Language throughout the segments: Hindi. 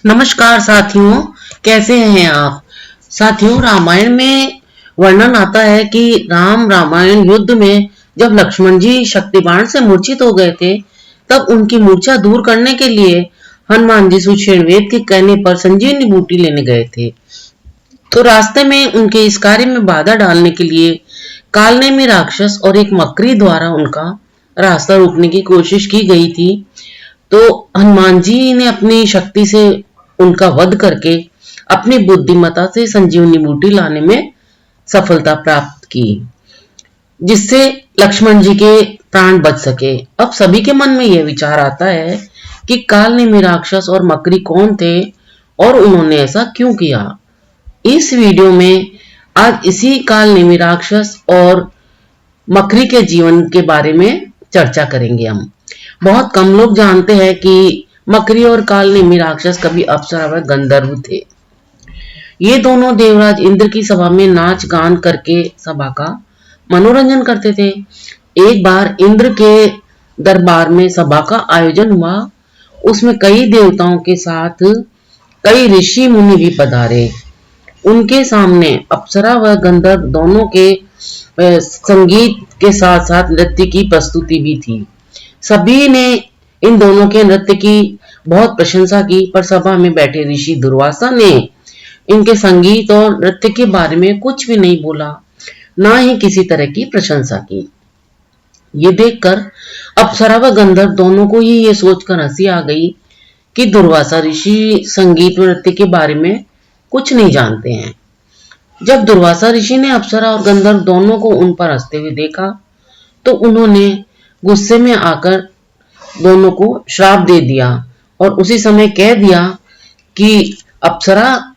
नमस्कार साथियों, कैसे हैं आप। साथियों, रामायण में वर्णन आता है कि राम रामायण युद्ध में जब लक्ष्मण जी शक्तिबाण से मूर्छित हो गए थे, तब उनकी मूर्छा दूर करने के लिए हनुमान जी सुषेण वेद के कहने पर संजीवनी बूटी लेने गए थे। तो रास्ते में उनके इस कार्य में बाधा डालने के लिए कालनेमी राक्षस और एक मकरी द्वारा उनका रास्ता रोकने की कोशिश की गई थी। तो हनुमान जी ने अपनी शक्ति से उनका वध करके अपनी बुद्धिमत्ता से संजीवनी बूटी लाने में सफलता प्राप्त की, जिससे लक्ष्मण जी के प्राण बच सके। अब सभी के मन में यह विचार आता है कि कालनेमी राक्षस और मकरी कौन थे और उन्होंने ऐसा क्यों किया। इस वीडियो में आज इसी कालनेमी राक्षस और मकरी के जीवन के बारे में चर्चा करेंगे हम। बहुत कम लोग जानते हैं कि मकरी और कालनेमी राक्षस कभी अप्सरा व गंधर्व थे। ये दोनों देवराज इंद्र की सभा में नाच गान करके सभा का मनोरंजन करते थे। एक बार इंद्र के दरबार में सभा का आयोजन हुआ। उसमें कई देवताओं के साथ कई ऋषि मुनि भी पधारे। उनके सामने अप्सरा व गंधर्व दोनों के संगीत के साथ साथ नृत्य की प्रस्तुति भी थी। सभी ने इन दोनों के नृत्य की बहुत प्रशंसा की, पर सभा में बैठे ऋषि दुर्वासा ने इनके संगीत और नृत्य के बारे में कुछ भी नहीं बोला, ना ही किसी तरह की प्रशंसा की। ये देखकर अप्सरा व गंधर्व दोनों को ही ये सोचकर हंसी आ गई कि दुर्वासा ऋषि संगीत व नृत्य के बारे में कुछ नहीं जानते हैं। जब दुर्वासा ऋषि ने अप्सरा और गंधर्व दोनों को उन पर हंसते हुए देखा, तो उन्होंने गुस्से में आकर दोनों को श्राप दे दिया और उसी समय कह दिया कि अप्सरा,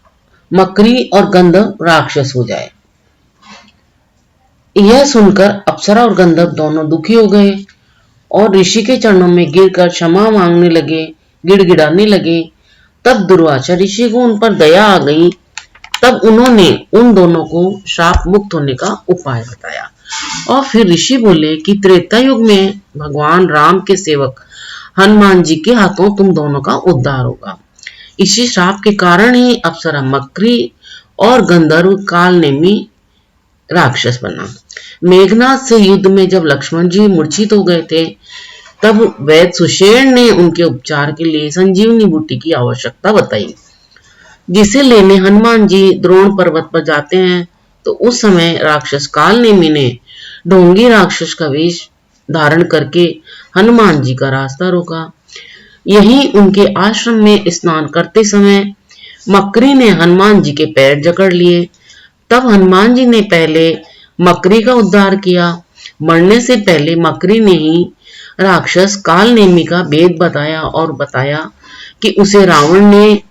मकरी और गंधर्व राक्षस हो जाए। यह सुनकर अप्सरा और गंधर्व दोनों दुखी हो गए और ऋषि के चरणों में गिरकर क्षमा मांगने लगे, गिड़गिड़ाने लगे। तब दुर्वासा ऋषि को उन पर दया आ गई। तब उन्होंने उन दोनों को श्राप मुक्त होने का उपाय बताया और फिर ऋषि बोले कि त्रेता युग में भगवान राम के सेवक हनुमान जी के हाथों तुम दोनों का उद्धार होगा। इसी श्राप के कारण ही अप्सरा मकरी और गंधर्व कालनेमी राक्षस बना। मेघनाथ से युद्ध में जब लक्ष्मण जी मूर्छित हो गए थे, तब वैद सुषेण ने उनके उपचार के लिए संजीवनी बूटी की आवश्यकता बताई, जिसे लेने हनुमान जी द्रोण पर्वत पर जाते हैं। तो उस समय राक्षस कालनेमी ने ढोंगी राक्षस का वेश धारण करके हनुमान जी का रास्ता रोका। यहीं उनके आश्रम में स्नान करते समय मकरी ने हनुमान जी के पैर जकड़ लिए। तब हनुमान जी ने पहले मकरी का उद्धार किया। मरने से पहले मकरी ने ही राक्षस कालनेमी का भेद बताया और बताया कि उसे रावण ने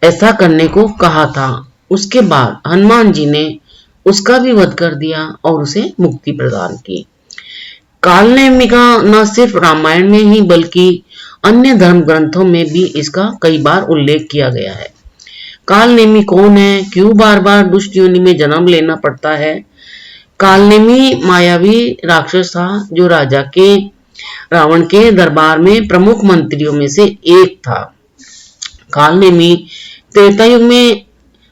ऐसा करने को कहा था। उसके बाद हनुमान जी ने उसका भी वध कर दिया और उसे मुक्ति प्रदान की। कालनेमी का न सिर्फ रामायण में ही बल्कि अन्य धर्म ग्रंथों में भी इसका कई बार उल्लेख किया गया है। कालनेमी कौन है, क्यों बार बार दुष्ट योनि में जन्म लेना पड़ता है। कालनेमी मायावी राक्षस था जो रावण के दरबार में प्रमुख मंत्रियों में से एक था। कालनेमी त्रेता युग में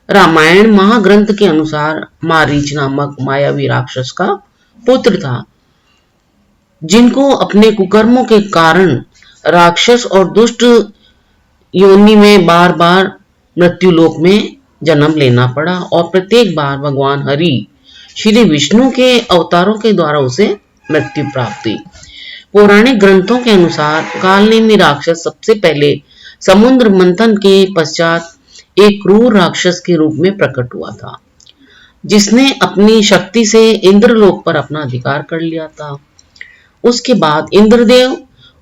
रामायण महाग्रंथ के अनुसार मारीच नामक मायावी राक्षस का पुत्र था, जिनको अपने कुकर्मों के कारण राक्षस और दुष्ट योनि में बार बार मृत्युलोक में जन्म लेना पड़ा और प्रत्येक बार भगवान हरि श्री विष्णु के अवतारों के द्वारा उसे मृत्यु प्राप्त हुई। पौराणिक ग्रंथों के अनुसार कालनेमी राक्षस सबसे पहले समुद्र मंथन के पश्चात एक क्रूर राक्षस के रूप में प्रकट हुआ था, जिसने अपनी शक्ति से इंद्रलोक पर अपना अधिकार कर लिया था। उसके बाद इंद्रदेव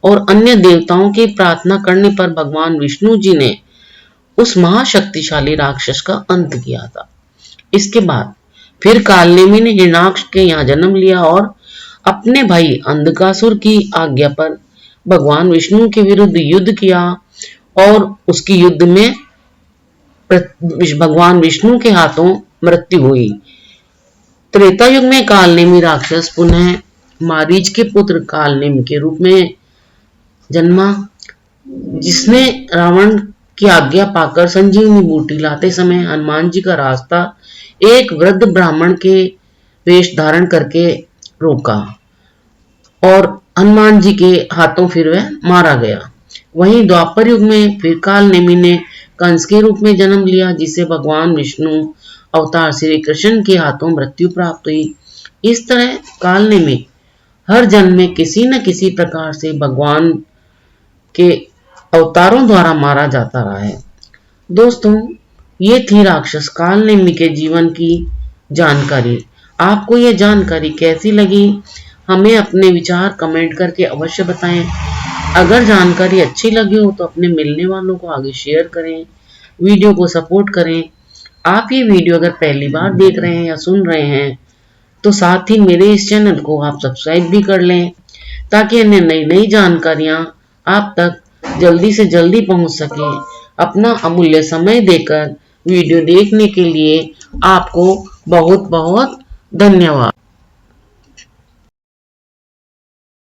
और अन्य देवताओं के प्रार्थना करने पर भगवान विष्णु जी ने उस महाशक्तिशाली राक्षस का अंत किया था। इसके बाद फिर कालनेमी ने हिरण्याक्ष के यहाँ जन्म लिया और अपने भाई अंधकासुर की आज्ञा पर भगवान विष्णु के विरुद्ध युद्ध किया और उसकी युद्ध में भगवान विष्णु के हाथों मृत्यु हुई। त्रेता युग में कालनेमी राक्षस पुनः मारीच के पुत्र कालनेमी के रूप में जन्मा, जिसने रावण की आज्ञा पाकर संजीवनी बूटी लाते समय हनुमान जी का रास्ता एक वृद्ध ब्राह्मण के वेश धारण करके रोका और हनुमान जी के हाथों फिर वह मारा गया। वहीं द्वापर युग में फिर काल नेमी ने कंस के रूप में जन्म लिया, जिसे भगवान विष्णु अवतार श्री कृष्ण के हाथों मृत्यु प्राप्त हुई। इस तरह काल नेमी हर जन्म में किसी न किसी प्रकार से भगवान के अवतारों द्वारा मारा जाता रहा है। दोस्तों, ये थी राक्षस काल नेमी के जीवन की जानकारी। आपको ये जानकारी कैसी लगी, हमें अपने विचार कमेंट करके अवश्य बताएं। अगर जानकारी अच्छी लगी हो तो अपने मिलने वालों को आगे शेयर करें, वीडियो को सपोर्ट करें। आप ये वीडियो अगर पहली बार देख रहे हैं या सुन रहे हैं तो साथ ही मेरे इस चैनल को आप सब्सक्राइब भी कर लें, ताकि अन्य नई नई जानकारियां आप तक जल्दी से जल्दी पहुंच सके। अपना अमूल्य समय देकर वीडियो देखने के लिए आपको बहुत बहुत धन्यवाद।